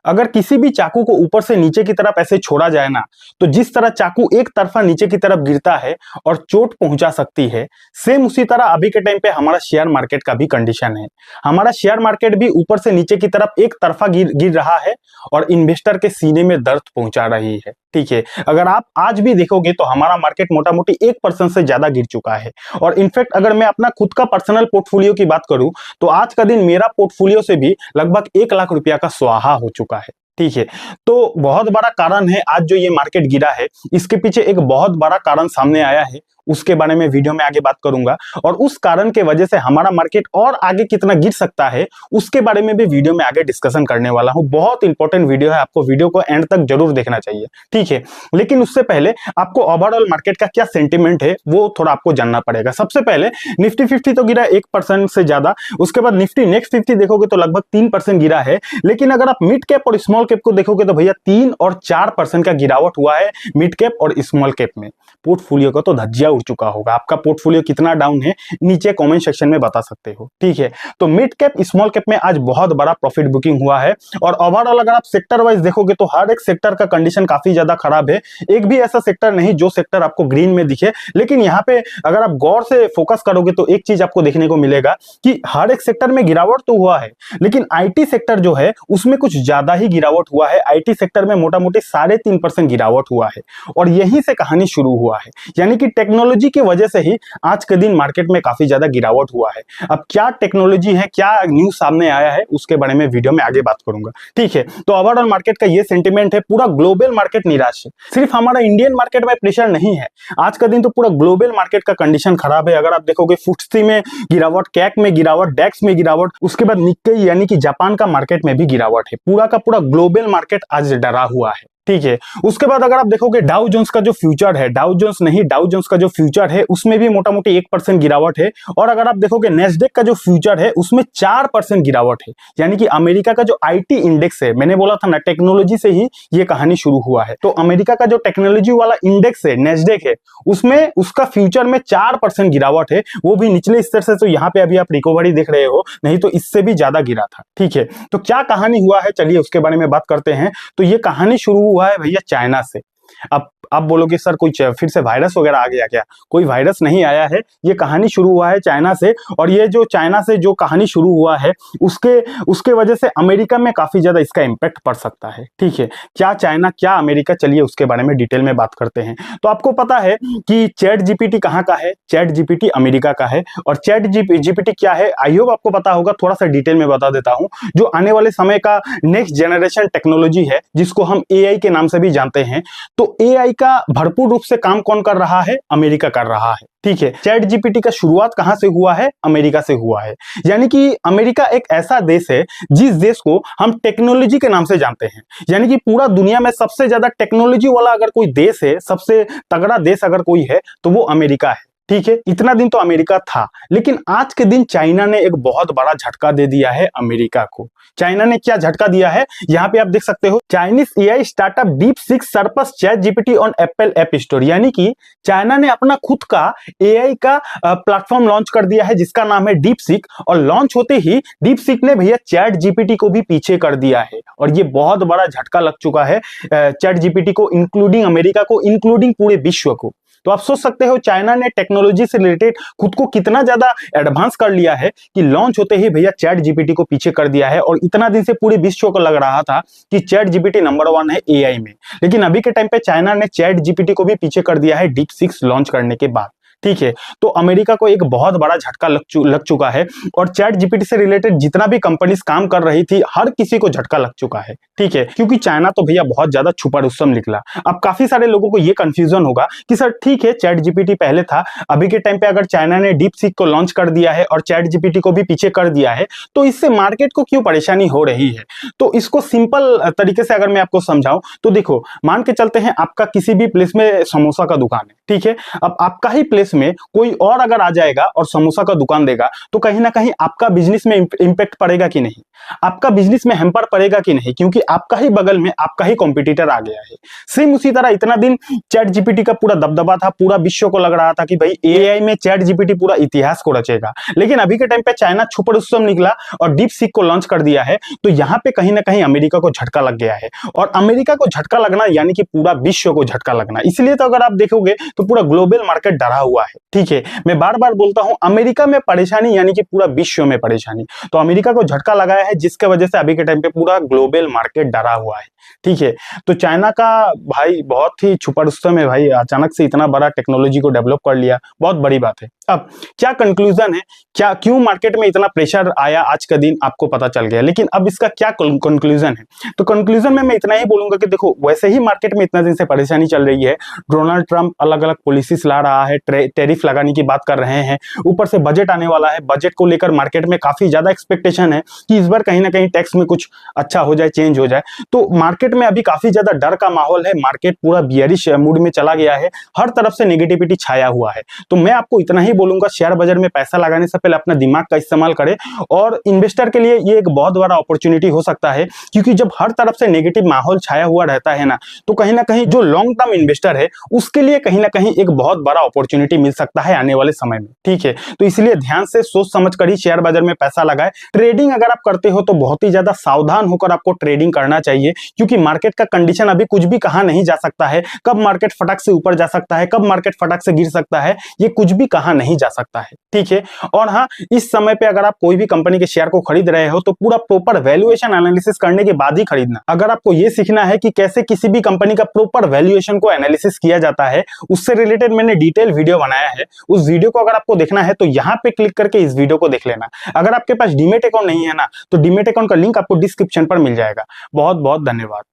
अगर किसी भी चाकू को ऊपर से नीचे की तरफ ऐसे छोड़ा जाए ना, तो जिस तरह चाकू एक तरफा नीचे की तरफ गिरता है और चोट पहुंचा सकती है, सेम उसी तरह अभी के टाइम पे हमारा शेयर मार्केट का भी कंडीशन है। हमारा शेयर मार्केट भी ऊपर से नीचे की तरफ एक तरफा गिर रहा है और इन्वेस्टर के सीने में दर्द पहुंचा रही है। ठीक है, अगर आप आज भी देखोगे तो हमारा मार्केट मोटा मोटी 1% से ज्यादा गिर चुका है। और इनफैक्ट अगर मैं अपना खुद का पर्सनल पोर्टफोलियो की बात करूं तो आज का दिन मेरा पोर्टफोलियो से भी लगभग 1 लाख रुपया का स्वाहा हो चुका है। ठीक है, तो बहुत बड़ा कारण है आज जो ये मार्केट गिरा है, इसके पीछे एक बहुत बड़ा कारण सामने आया है, उसके बारे में वीडियो में आगे बात करूंगा। और उस कारण के वजह से हमारा मार्केट और आगे कितना गिर सकता है उसके बारे में भी वीडियो में आगे डिस्कशन करने वाला हूं। बहुत इंपॉर्टेंट वीडियो है, आपको वीडियो को एंड तक जरूर देखना चाहिए। ठीक है, लेकिन उससे पहले आपको ओवरऑल मार्केट का क्या सेंटिमेंट है वो थोड़ा आपको जानना पड़ेगा। सबसे पहले निफ्टी 50 तो गिरा 1% से ज्यादा, उसके बाद निफ्टी नेक्स्ट 50 देखोगे तो लगभग 3% गिरा है। लेकिन अगर आप मिड कैप और स्मॉल कैप को देखोगे तो भैया 3 और 4% का गिरावट हुआ है मिड कैप और स्मॉल कैप में। पोर्टफोलियो का तो धज्जिया उड़ चुका होगा। आपका पोर्टफोलियो कितना डाउन है नीचे कमेंट सेक्शन में बता सकते हो। ठीक है, तो मिड कैप स्मॉल कैप में आज बहुत बड़ा प्रॉफिट बुकिंग हुआ है। और ओवरऑल अगर आप सेक्टर वाइज देखोगे तो हर एक सेक्टर का कंडीशन काफी ज्यादा खराब है। एक भी ऐसा सेक्टर नहीं जो सेक्टर आपको ग्रीन में दिखे। लेकिन यहाँ पे अगर आप गौर से फोकस करोगे तो एक चीज आपको देखने को मिलेगा कि हर एक सेक्टर में गिरावट तो हुआ है, लेकिन आईटी सेक्टर जो है उसमें कुछ ज्यादा ही गिरावट हुआ है। आईटी सेक्टर में मोटा मोटी 3.5% गिरावट हुआ है और यहीं से कहानी शुरू हुआ है। यानी कि टेक्नोलॉजी की वजह से ही आज के दिन मार्केट में काफी ज्यादा गिरावट हुआ है। अब क्या टेक्नोलॉजी है, क्या न्यूज सामने आया है, उसके बारे में वीडियो में आगे बात करूंगा। ठीक है, तो ओवरऑल मार्केट का ये सेंटीमेंट है। पूरा ग्लोबल मार्केट निराश है, सिर्फ हमारा इंडियन मार्केट में प्रेशर नहीं है। आज का दिन तो पूरा ग्लोबल मार्केट का कंडीशन खराब है। अगर आप देखोगे फुट्सी में गिरावट, कैक में गिरावट, डेक्स में गिरावट, उसके बाद निक्केई यानी कि जापान का मार्केट में भी गिरावट है। पूरा का पूरा ग्लोबल मार्केट आज डरा हुआ है। ठीक है, उसके बाद अगर आप देखोगे डाउ जोन्स का जो फ्यूचर है, डाउ जोन्स का जो फ्यूचर है उसमें भी मोटा मोटी 1% गिरावट है। और अगर आप देखोगे नेस्डेक का जो फ्यूचर है उसमें 4% गिरावट है। यानी कि अमेरिका का जो आईटी इंडेक्स है, मैंने बोला था ना टेक्नोलॉजी से ही ये कहानी शुरू हुआ है, तो अमेरिका का जो टेक्नोलॉजी वाला इंडेक्स है नेस्डेक है, उसमें उसका फ्यूचर में 4% गिरावट है। वो भी निचले स्तर से, तो यहाँ पे अभी आप रिकवरी देख रहे हो, नहीं तो इससे भी ज्यादा गिरा था। ठीक है, तो क्या कहानी हुआ है चलिए उसके बारे में बात करते हैं। तो ये कहानी शुरू हुआ है भैया चाइना से। अब आप बोलोगे सर कोई फिर से वायरस वगैरह आ गया क्या? कोई वायरस नहीं आया है, ये कहानी शुरू हुआ है चाइना से। और ये जो चाइना से जो कहानी शुरू हुआ है उसके वजह से अमेरिका में काफी ज्यादा इसका इंपैक्ट पड़ सकता है। ठीक है, क्या चाइना क्या अमेरिका, चलिए उसके बारे में डिटेल में बात करते हैं। तो आपको पता है कि चैट जीपीटी कहाँ का है? चैट जीपीटी अमेरिका का है। और चैट जीपीटी क्या है आई होप आपको पता होगा, थोड़ा सा डिटेल में बता देता हूं। जो आने वाले समय का नेक्स्ट जनरेशन टेक्नोलॉजी है जिसको हम एआई के नाम से भी जानते हैं, तो एआई का भरपूर रूप से काम कौन कर रहा है? अमेरिका कर रहा है। ठीक है, चैट जीपीटी का शुरुआत कहां से हुआ है? अमेरिका से हुआ है। यानी कि अमेरिका एक ऐसा देश है जिस देश को हम टेक्नोलॉजी के नाम से जानते हैं। यानी कि पूरा दुनिया में सबसे ज्यादा टेक्नोलॉजी वाला अगर कोई देश है, सबसे तगड़ा देश अगर कोई है तो वो अमेरिका है। ठीक है, इतना दिन तो अमेरिका था, लेकिन आज के दिन चाइना ने एक बहुत बड़ा झटका दे दिया है अमेरिका को। चाइना ने क्या झटका दिया है यहाँ पे आप देख सकते हो, Chinese AI startup DeepSeek surpass Chat GPT on Apple App Store. यानी कि चाइना ने अपना खुद का एआई का प्लेटफॉर्म लॉन्च कर दिया है जिसका नाम है डीपसीक। और लॉन्च होते ही डीपसीक ने भैया चैट जीपीटी को भी पीछे कर दिया है और ये बहुत बड़ा झटका लग चुका है चैट जीपीटी को, इंक्लूडिंग अमेरिका को, इंक्लूडिंग पूरे विश्व को। तो आप सोच सकते हो चाइना ने टेक्नोलॉजी से रिलेटेड खुद को कितना ज्यादा एडवांस कर लिया है कि लॉन्च होते ही भैया चैट जीपीटी को पीछे कर दिया है। और इतना दिन से पूरे विश्व को लग रहा था कि चैट जीपीटी नंबर 1 है एआई में, लेकिन अभी के टाइम पे चाइना ने चैट जीपीटी को भी पीछे कर दिया है डीपसीक लॉन्च करने के बाद। ठीक है, तो अमेरिका को एक बहुत बड़ा झटका लग चुका है और चैट जीपीटी से रिलेटेड जितना भी कंपनीज काम कर रही थी हर किसी को झटका लग चुका है। ठीक है, क्योंकि चाइना तो भैया बहुत ज्यादा छुपा रुस्तम निकला। अब काफी सारे लोगों को ये कंफ्यूजन होगा कि सर ठीक है चैट जीपीटी पहले था, अभी के टाइम पे अगर चाइना ने डीपसीक को लॉन्च कर दिया है और चैट जीपीटी को भी पीछे कर दिया है तो इससे मार्केट को क्यों परेशानी हो रही है? तो इसको सिंपल तरीके से अगर मैं आपको समझाऊं तो देखो, मान के चलते हैं आपका किसी भी प्लेस में समोसा का दुकान है। ठीक है, अब आपका ही प्लेस प्लेस में कोई और अगर आ जाएगा और समोसा का दुकान देगा तो कहीं ना कहीं आपका बिजनेस में इंपैक्ट पड़ेगा कि नहीं, आपका बिजनेस में हैम्पर पड़ेगा कि नहीं, क्योंकि आपका ही बगल में आपका ही कॉम्पिटिटर आ गया है। सेम उसी तरह इतना दिन चैट जीपीटी का पूरा दबदबा था, पूरा विश्व को लग रहा था कि भाई एआई में चैट जीपीटी पूरा इतिहास को रचेगा, लेकिन अभी के टाइम पे चाइना सुपर उत्सव निकला और डीप सीक को लॉन्च कर दिया है, तो यहाँ पे कहीं ना कहीं अमेरिका को झटका लग गया है। और अमेरिका को झटका लगना यानी कि पूरा विश्व को झटका लगना, इसलिए तो अगर आप देखोगे तो पूरा ग्लोबल मार्केट डरा हुआ है। ठीक है, मैं बार बार बोलता हूं अमेरिका में परेशानी यानी कि पूरा विश्व में परेशानी, तो अमेरिका को झटका लगाया है जिसके वजह से अभी के टाइम पे पूरा ग्लोबल मार्केट डरा हुआ है। ठीक है, तो चाइना का भाई बहुत ही छुपा रुस्तम है भाई, अचानक से इतना बड़ा टेक्नोलॉजी को डेवलप कर लिया, बहुत बड़ी बात है। अब क्या कंक्लूजन है, क्या क्यों मार्केट में इतना प्रेशर आया आज का दिन आपको पता चल गया, लेकिन अब इसका क्या कंक्लूजन है, तो कंक्लूजन में मैं इतना ही बोलूंगा कि देखो वैसे ही मार्केट में इतना दिन से परेशानी चल रही है, डोनाल्ड ट्रंप अलग अलग पॉलिसीज ला रहा है, टैरिफ लगाने की बात कर रहे हैं, ऊपर से बजट आने वाला है, बजट को लेकर मार्केट में काफी ज्यादा एक्सपेक्टेशन है कि इस बार कहीं ना कहीं टैक्स में कुछ अच्छा हो जाए, चेंज हो जाए, तो मार्केट में अभी काफी ज्यादा डर का माहौल है, मार्केट पूरा बियरिश मूड में चला गया है, हर तरफ से नेगेटिविटी छाया हुआ है। तो मैं आपको इतना ही बोलूंगा, शेयर बाजार में पैसा लगाने से पहले अपना दिमाग का इस्तेमाल करें, और इन्वेस्टर के लिए ये एक बहुत बड़ा अपॉर्चुनिटी हो सकता है, क्योंकि जब हर तरफ से नेगेटिव माहौल छाया हुआ रहता है ना, तो कहीं ना कहीं जो लॉन्ग टर्म इन्वेस्टर है उसके लिए कहीं ना कहीं एक बहुत बड़ा अपॉर्चुनिटी मिल सकता है आने वाले समय में। ठीक है, तो इसलिए ध्यान से सोच समझ कर ही शेयर बाजार में पैसा लगाए। ट्रेडिंग अगर आप करते हो तो बहुत ही ज्यादा सावधान होकर आपको ट्रेडिंग करना चाहिए, क्योंकि मार्केट का कंडीशन अभी कुछ भी कहा नहीं जा सकता है, कब मार्केट फटाक से ऊपर जा सकता है, कब मार्केट फटाक से गिर सकता है, ये कुछ भी कहा नहीं जा सकता है। ठीक है, और हाँ, इस समय पे अगर आप कोई भी कंपनी के शेयर को खरीद रहे हो तो पूरा प्रॉपर वैल्यूएशन एनालिसिस करने के बाद ही खरीदना। अगर आपको ये सीखना है कि कैसे किसी भी कंपनी का प्रॉपर वैल्यूएशन को एनालिसिस किया जाता है, उससे रिलेटेड मैंने डिटेल वीडियो बनाया है, उस वीडियो को अगर आपको देखना है तो यहाँ पे क्लिक करके इस वीडियो को देख लेना। अगर आपके पास डीमेट अकाउंट नहीं है ना, तो डीमेट अकाउंट का लिंक आपको डिस्क्रिप्शन पर मिल जाएगा। बहुत बहुत धन्यवाद।